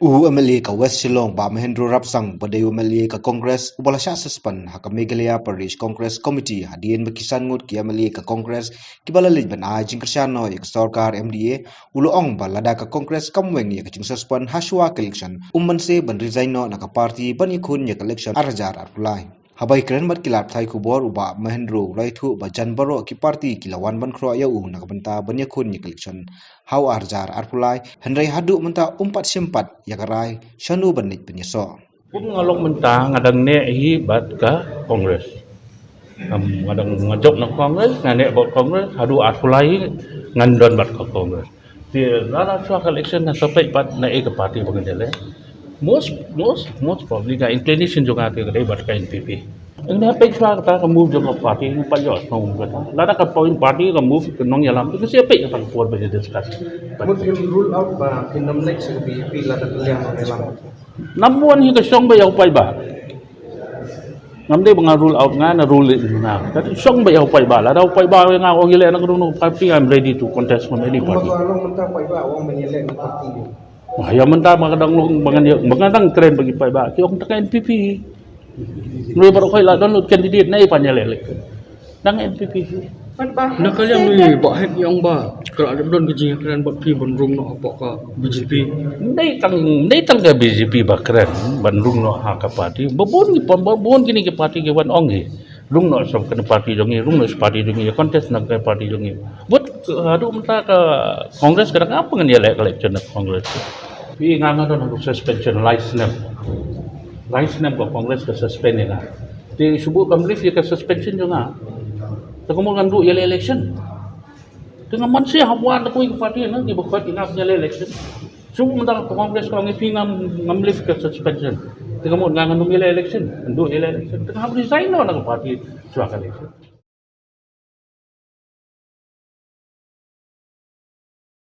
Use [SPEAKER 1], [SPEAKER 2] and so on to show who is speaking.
[SPEAKER 1] MLA ka West Shillong ba Mahendra Rapsang Badayu MLA ka Congress ubalasya suspend haka Meghalaya Pradesh Congress Committee hadian makisan ngut ki MLA ka Congress kibalalij ban ajing kersyano ya ka Sarkar MDA uloong ba lada ka Congress kamweng ya ka jing suspend haswa ka election se ban resign no na ka party ban ikun ya ka election arjar arpulai habai keren mat kilap thai kubor uba Mahendro lai thu ba janbaro ki party kilawan ban khro ya na ka banta ban yakun ya ka election hau arjar arpulai henry hadu menta umpat simpat ya karai shanu banit penyeso
[SPEAKER 2] pun ngalok mentah ngadang ne hi bat ka Kongres ngadang ngajok na Kongres ngane bot Kongres hadu arpulai ngandon bat ka Kongres di lana suah election na sampai bat na ke party bangdele most probably ka inclination juga ke bat ka NPP ini apa suah kata move juga party ini pa yo song kata lada ka point party ka move ke nong yalam itu siapa yang tak kuat baje discuss
[SPEAKER 3] would him rule out ba kinam next will be pila ta tulyang yalam
[SPEAKER 2] namuan hi ka song ba yaw pai ba ngamde bang rule out nga na rule na tapi song ba yaw pai ba la daw pai ba nga o gile na kuno party I'm ready to contest from any party
[SPEAKER 3] ano menta pai ba wang menyelek ni party
[SPEAKER 2] wah ya menta magadang bangang trend bagi pai ba ki ong ta NPP Nui baru koi lah download candidate na ipanyalelek nang NPP
[SPEAKER 4] nak kalian ni buat head yang ba kalau ada don kerja kalian buat pi bandung nak apa ka BJP
[SPEAKER 2] Ndai tang ke BJP bakran bandung no ha ka party babon kini ke party ke wan onggi rung no som ke party jongi rung no party jongi contest nak ke party jongi buat adu menta ke Kongres kadang apa ngan dia lek election Kongres pi nganga don suspension license ko Kongres ke suspend ni lah di subuh Kongres ke suspension juga kemudian dulu ia election dengan manusia hawan aku ikut parti na di buat ingat punya election subuh mendak Kongres ko ngi ngam lift ke suspension kemudian ngangan election dulu election tengah resign na parti suaka election